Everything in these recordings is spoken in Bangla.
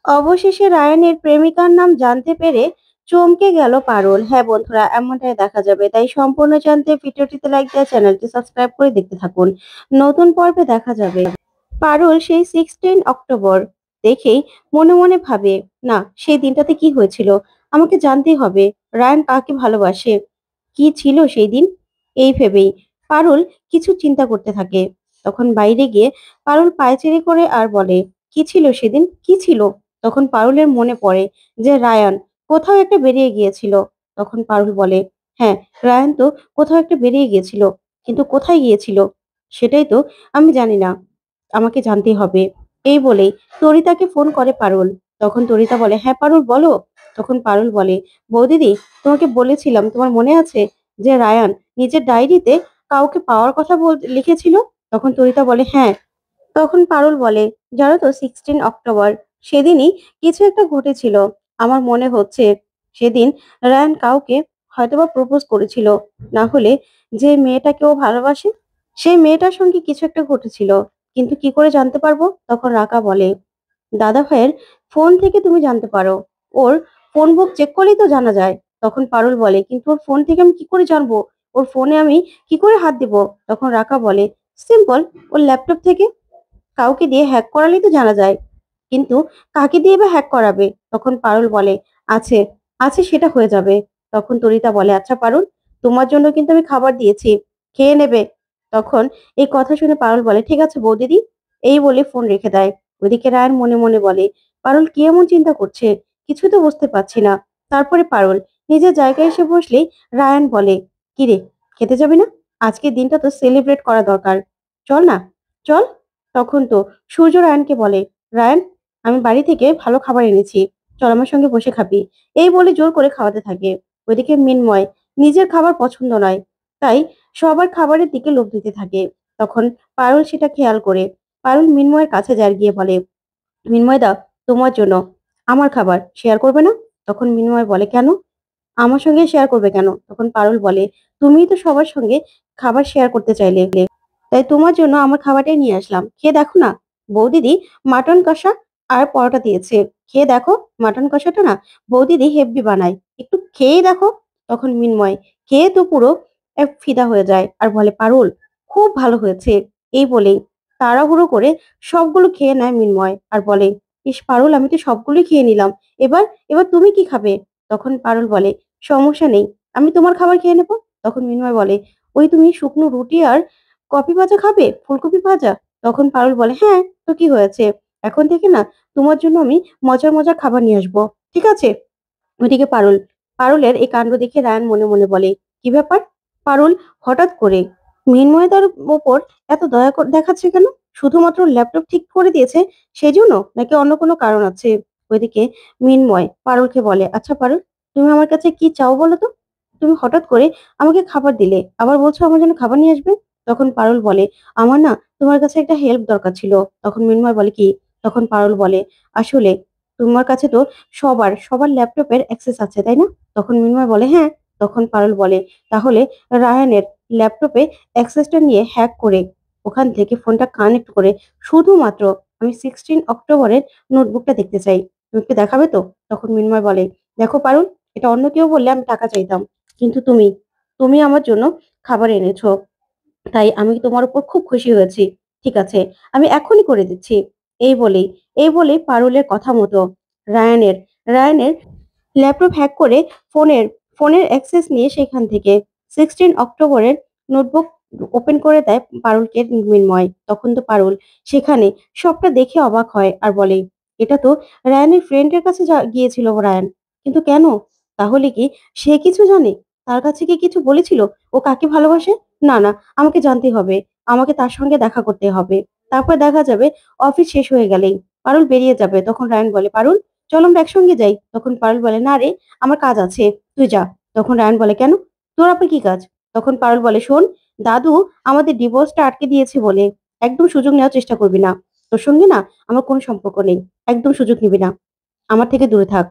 অবশেষে রায়ানের প্রেমিকার নাম জানতে পেরে চমকে গেল পারুল। হ্যাঁ বন্ধুরা, এমনটাই দেখা যাবে। তাই সম্পূর্ণ জানতে ভিডিওটিতে লাইক দিয়ে চ্যানেলটি সাবস্ক্রাইব করে দেখতে থাকুন। নতুন পর্বে দেখা যাবে পারুল সেই 16 অক্টোবর দেখেই মনে মনে ভাবে, না সেই দিনটাতে কি হয়েছিল আমাকে জানতেই হবে। রায়ান কাকে ভালোবাসে, কি ছিল সেই দিন, এই ভেবেই পারুল কিছু চিন্তা করতে থাকে। তখন বাইরে গিয়ে পারুল পায়চারি করে আর বলে, কি ছিল সেদিন, কি ছিল? তখন পারুলের মনে পড়ে যে রায়ান কোথাও একটা বেরিয়ে গিয়েছিল। তখন পারুল বলে, হ্যাঁ, রায়ান তো কোথাও একটা বেরিয়ে গিয়েছিল, কিন্তু কোথায় গিয়েছিল সেটাই তো আমি জানি না, আমাকে জানতেই হবে। এই বলেই তরিতাকে ফোন করে পারুল। তখন তরিতা বলে, হ্যাঁ পারুল বলো। তখন পারুল বলে, বৌদিদি, তোমাকে বলেছিলাম তোমার মনে আছে যে রায়ান নিজের ডায়েরিতে কাউকে পাওয়ার কথা লিখেছিল? তখন তরিতা বলে, হ্যাঁ। তখন পারুল বলে, জানো তো 16 অক্টোবর সেদিনই কিছু একটা ঘটেছিল। আমার মনে হচ্ছে সেদিন রায়ান কাউকে হয়তোবা প্রপোজ করেছিল, না হলে যে মেয়েটাকে ও ভালোবাসে সেই মেয়েটার সঙ্গে কিছু একটা ঘটেছিল। কিন্তু কি করে জানতে পারবো? তখন রাকা বলে, দাদা ভাইয়ের ফোন থেকে তুমি জানতে পারো, ওর ফোন বুক চেক করলেই তো জানা যায়। তখন পারুল বলে, কিন্তু ওর ফোন থেকে আমি কি করে জানবো, ওর ফোনে আমি কি করে হাত দিব? তখন রাকা বলে, সিম্পল, ওর ল্যাপটপ থেকে কাউকে দিয়ে হ্যাক করালেই তো জানা যায়। কিন্তু কাকে দিয়ে বা হ্যাক করাবে? তখন পারুল বলে, আছে, আছে সেটা হয়ে যাবে। তখন তরিতা বলে, আচ্ছা পারুল, তোমার জন্য কিন্তু আমি খাবার দিয়েছি, খেয়ে নেবে। তখন এই কথা শুনে পারুল বলে, ঠিক আছে বৌদিদি। এই বলে ফোন রেখে দেয়। ওইদিকে রায়ন মনে মনে বলে, পারুল কি এমন চিন্তা করছে, কিছু তো বুঝতে পারছি না। তারপরে পারুল নিজের জায়গায় এসে বসলেই রায়ান বলে, কিরে, খেতে যাবি না? আজকের দিনটা তো সেলিব্রেট করা দরকার, চল না, চল। তখন তো সূর্য রায়ানকে বলে, রায়ান, আমি বাড়ি থেকে ভালো খাবার এনেছি, চল আমার সঙ্গে বসে খাবি। এই বলে জোর করে খাওয়াতে থাকে। ওইদিকে মিন্ময় নিজের খাবার পছন্দ নয়, তাই সবার খাবারের দিকে লোভ দিতে থাকে। তখন পারুল সেটা খেয়াল করে পারুল মিন্ময়ের কাছে যায়, গিয়ে বলে, মিন্ময় দা, তোমার জন্য আমার খাবার শেয়ার করবে না? তখন মিন্ময় বলে, কেন আমার সঙ্গে শেয়ার করবে কেন? তখন পারুল বলে, তুমিই তো সবার সঙ্গে খাবার শেয়ার করতে চাইলে, তাই তোমার জন্য আমার খাবারটাই নিয়ে আসলাম, খেয়ে দেখো না। বৌদিদি মাটন কষা আর পরোটা দিয়েছে, খেয়ে দেখো। মাটন কষাটা না বৌদিদি হেব্বি বানায়, একটু খেয়ে দেখো। তখন মিন্ময় খেয়ে তো পুরো এক ফিদা হয়ে যায় আর বলে, পারুল খুব ভালো হয়েছে। এই বলেই তাড়াহুড়ো করে সবগুলো খেয়ে নেয় মিন্ময় আর বলে, ইস পারুল, আমি তো সবগুলোই খেয়ে নিলাম, এবার এবার তুমি কি খাবে? তখন পারুল বলে, সমস্যা নেই, আমি তোমার খাবার খেয়ে নেবো। তখন মিন্ময় বলে, ওই তুমি শুকনো রুটি আর কফি ভাজা খাবে, ফুলকপি ভাজা? তখন পারুল বলে, হ্যাঁ, তো কি হয়েছে, এখন থেকে না তোমার জন্য আমি মজার মজার খাবার নিয়ে আসবো, ঠিক আছে? ওইদিকে পারুলের এই কাণ্ড দেখে রায়ান মনে মনে বলে, কি ব্যাপার, পারুল হঠাৎ করে মৃন্ময়দার ওপর এত দয়া দেখাচ্ছে কেন? শুধুমাত্র ল্যাপটপ ঠিক করে দিয়েছে সেই জন্য, নাকি অন্য কোনো কারণ আছে? ওইদিকে মৃন্ময় পারুলকে বলে, আচ্ছা পারুল, তুমি আমার কাছে কি চাও বলো তো? তুমি হঠাৎ করে আমাকে খাবার দিলে, আবার বলছো আমার জন্য খাবার নিয়ে আসবে। তখন পারুল বলে, আমার না তোমার কাছে একটা হেল্প দরকার ছিল। তখন মৃন্ময় বলে, কি? তখন পারুল বলে, আসলে তোমার কাছে তো সবার সবার ল্যাপটপের অ্যাক্সেস আছে, তাই না? তখন মৃন্ময় বলে, হ্যাঁ। তখন পারুল বলে, তাহলে রায়ানের ল্যাপটপে অ্যাক্সেসটা নিয়ে হ্যাক করে ওখান থেকে ফোনটা কানেক্ট করে শুধুমাত্র আমি 16 অক্টোবরের নোটবুকটা দেখতে চাই, তুমি একটু দেখাবে তো? তখন মৃন্ময় বলে, দেখো পারুল, এটা অন্য কেউ বললে আমি টাকা চাইতাম, কিন্তু তুমি তুমি আমার জন্য খাবার এনেছো, তাই আমি তোমার উপর খুব খুশি হয়েছি। ঠিক আছে, আমি এখনই করে দিচ্ছি। এই বলেই এই বলেই পারুলের কথা মতো রায়ানের রায়ানের ল্যাপটপ হ্যাক করে ফোনের ফোনের অ্যাক্সেস নিয়ে সেখান থেকে 16 অক্টোবরের নোটবুক ওপেন করে দেয় পারুলকে মৃন্ময়। তখন তো পারুল সেখানে সবটা দেখে অবাক হয় আর বলে, এটা তো রায়ানের ফ্রেন্ডের কাছে গিয়েছিল রায়ান, কিন্তু কেন? তাহলে কি সে কিছু জানে? তার কাছে কি কিছু বলেছিল ও কাকে ভালোবাসে? না না, আমাকে জানতে হবে, আমাকে তার সঙ্গে দেখা করতে হবে। তারপর দেখা যাবে অফিস শেষ হয়ে গেলেই পারুল বেরিয়ে যাবে। তখন রায়ান বলে, পারুল চলো আমরা একসঙ্গে যাই। তখন পারুল বলে, না রে, আমার কাজ আছে, তুই যা। তখন রায়ান বলে, কেন, তোর আবার কি কাজ? তখন পারুল বলে, শোন, দাদু আমাদের ডিভোর্সটা আটকে দিয়েছে বলে একদম সুযোগ নেওয়ার চেষ্টা করবি না। তোর সঙ্গে না আমার কোনো সম্পর্ক নেই, একদম সুযোগ নিবি না, আমার থেকে দূরে থাক।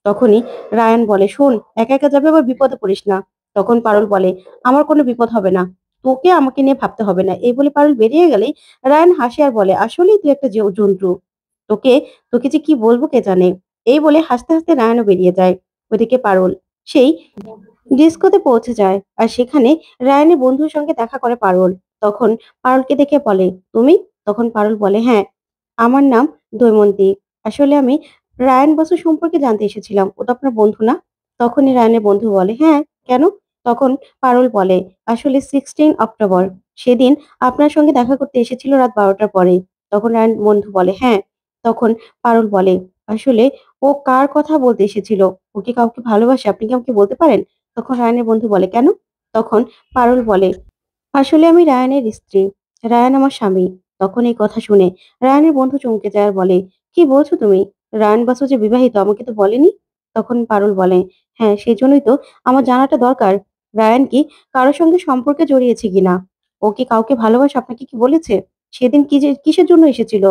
তখনই রায়ান বলে, শোন, একা একা যাবে আবার বিপদে পড়িস না। তখন পারুল বলে, আমার কোনো বিপদ হবে না, তোকে আমাকে নিয়ে ভাবতে হবে না। এই বলে পারুল বেরিয়ে গেলেই রায়ান হাসে আর বলে, আসলেই তুই একটা জন্তু। তোকে তোকে যে কি বলবো কে জানে। এই বলে হাসতে হাসতে রায়ানও বেরিয়ে যায়। ওদিকে পারুল সেই ডিস্কোতে পৌঁছে যায় আর সেখানে রায়ানের বন্ধুর সঙ্গে দেখা করে পারুল। তখন পারুলকে দেখে বলে, তুমি? তখন পারুল বলে, হ্যাঁ, আমার নাম দৈমন্তী। আসলে আমি রায়ান বসু সম্পর্কে জানতে এসেছিলাম। ও তো আপনার বন্ধু না? তখনই রায়ানের বন্ধু বলে, হ্যাঁ, কেন? তখন পারুল বলে, আসলে 16 অক্টোবর সেদিন আপনার সঙ্গে দেখা করতে এসেছিল রাত 12টার পরে। তখন রায়ান বন্ধু বলে, হ্যাঁ। তখন পারুল বলে, আসলে ও কার কথা বলতে এসেছিল? ও কি কাউকে ভালোবাসে? আপনি কি আমাকে বলতে পারেন? তখন রায়ানের বন্ধু বলে, কেন? তখন পারুল বলে, আসলে আমি রায়ানের স্ত্রী। রায়ান আমার স্বামী। তখন এই কথা শুনে রায়ানের বন্ধু চমকে যায় আর বলে, কি বলছো তুমি? রায়ান বাসু যে বিবাহিত আমাকে তো বলেনি। তখন পারুল বলে, হ্যাঁ, সেজন্যই তো আমার জানাটা দরকার। রায়ান কি কারোর সঙ্গে সম্পর্কে জড়িয়েছে কিনা? ও কি কাউকে ভালোবাসে আপনাকে কি বলেছে? সেদিন কি যে কিসের জন্য এসেছিল?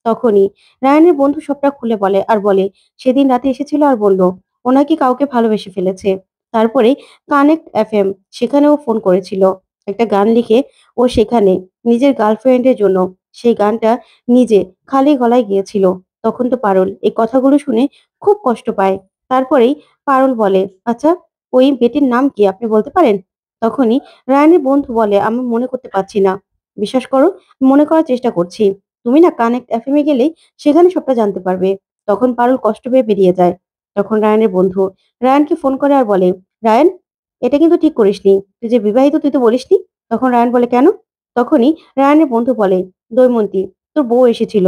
তখনই রায়ানের বন্ধু সবটা খুলে বলে আর বলে, সেদিন রাতে এসেছিল আর বলল ও নাকি কাউকে ভালোবেসে ফেলেছে। তারপরে কানেক্ট এফএম সেখানেও ফোন করেছিল। একটা গান লিখে ও সেখানে নিজের গার্লফ্রেন্ডের জন্য সেই গানটা নিজে খালি গলায় গিয়েছিল। তখন তো পারুল এই কথাগুলো শুনে খুব কষ্ট পায়। তারপরেই পারুল বলে, আচ্ছা, ওই বেটির নাম কি আপনি বলতে পারেন? তখনই রায়ানের বন্ধু বলে, আমি মনে করতে পারছি না। বিশ্বাস করো, মনে করার চেষ্টা করছি। তুমি না কানেক্ট এফএম এ গেলেই সেখানে সবটা জানতে পারবে। তখন পারুল কষ্ট পেয়ে বেরিয়ে যায়। তখন রায়ানের বন্ধু রায়ানকে ফোন করে আর বলে, রায়ান, এটা কিন্তু ঠিক করিসনি। তুই যে বিবাহিত তুই তো বলিসনি। তখন রায়ান বলে, কেন? তখনই রায়ানের বন্ধু বলে, দৈমন্তী, তোর বউ এসেছিল।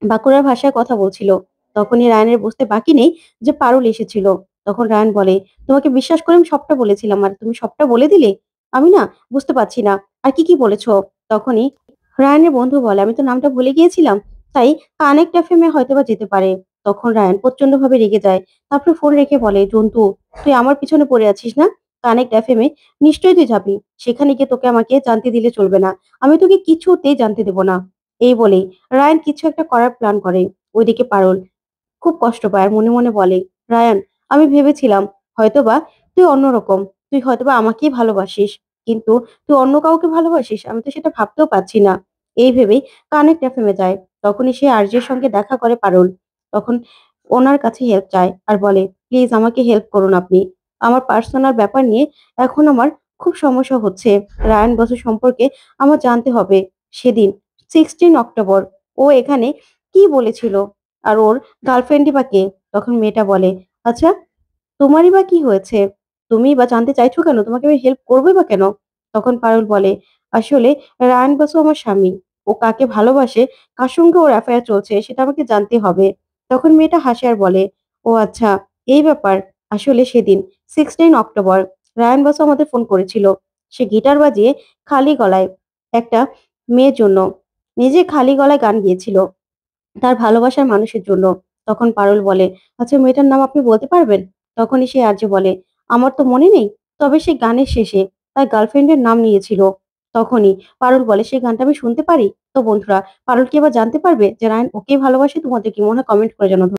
বাঁকুড়ার ভাষায় কথা বলছিল। তখনই রায়ানের বুঝতে বাকি নেই যে পারুল এসেছিল। তখন রায়ান বলে, তোমাকে বিশ্বাস করে আমি সবটা বলেছিলাম আর তুমি সবটা বলে দিলে। আমি না বুঝতে পারছি না আর কি কি বলেছো। তখনই রায়ানের বন্ধু বলে, আমি তো নামটা ভুলে গিয়েছিলাম, তাই কানেক্ট এফএম এ হয়তোবা যেতে পারে। তখন রায়ান প্রচন্ড ভাবে রেগে যায়। তারপর ফোন রেখে বলে, জন্তু, তুই আমার পিছনে পড়ে আছিস না? কানেক্ট এফএম এ নিশ্চয়ই তুই যাবি। সেখানে গিয়ে তোকে আমাকে জানতে দিলে চলবে না। আমি তোকে কিছুতেই জানতে দেব না। এই বলেই রায়ান কিছু একটা করার প্ল্যান করে। ওইদিকে পারুল খুব কষ্ট পায় আর মনে মনে বলে, রায়ান, আমি ভেবেছিলাম হয়তোবা তুই অন্যরকম। তুই হয়তোবা আমাকেই ভালোবাসিস। কিন্তু তুই অন্য কাউকে ভালোবাসিস, আমি তো সেটা ভাবতেও পারছি না। এই ভেবেই কানেক্ট এফএম এ যায়। তখনই সে আরজের সঙ্গে দেখা করে পারুল। তখন ওনার কাছে হেল্প চায় আর বলে, প্লিজ আমাকে হেল্প করুন আপনি। আমার পার্সোনাল ব্যাপার নিয়ে এখন আমার খুব সমস্যা হচ্ছে। রায়ান বসু সম্পর্কে আমার জানতে হবে। সেদিন 16 অক্টোবর ও এখানে কি বলেছিল? আর ওর গার্লফ্রেন্ডই বা কে? তখন মেয়েটা বলে, আচ্ছা, তোমারই বা কি হয়েছে? তুমি বা জানতে চাইছো কেন? তোমাকে আমি হেল্প করবোই বা কেন? তখন পারুল বলে, আসলে রায়ান বাসু আমার স্বামী। ও কাকে ভালোবাসে, কার সঙ্গে ওর অ্যাফেয়ার চলছে সেটা আমাকে জানতে হবে। তখন মেয়েটা হাসে আর বলে, ও আচ্ছা, এই ব্যাপার। আসলে সেদিন 16 অক্টোবর রায়ান বাসু আমাদের ফোন করেছিল। সে গিটার বাজিয়ে খালি গলায় একটা মেয়ের জন্য নিজে খালি গলায় গান গিয়েছিল। তার ভালোবাসার মানুষের জন্য। তখন পারুল বলে, আচ্ছা, মেয়েটার নাম আপনি বলতে পারবেন? তখনই সে আরজে বলে, আমার তো মনে নেই। তবে সে গানের শেষে তার গার্লফ্রেন্ডের নাম নিয়েছিল। তখনই পারুল বলে, সেই গানটা আমি শুনতে পারি? তো বন্ধুরা, পারুল কি এবার জানতে পারবে যে রায়ান ওকেই ভালোবাসে? তোমাদের কি মনে হয়? কমেন্ট করে জানাও।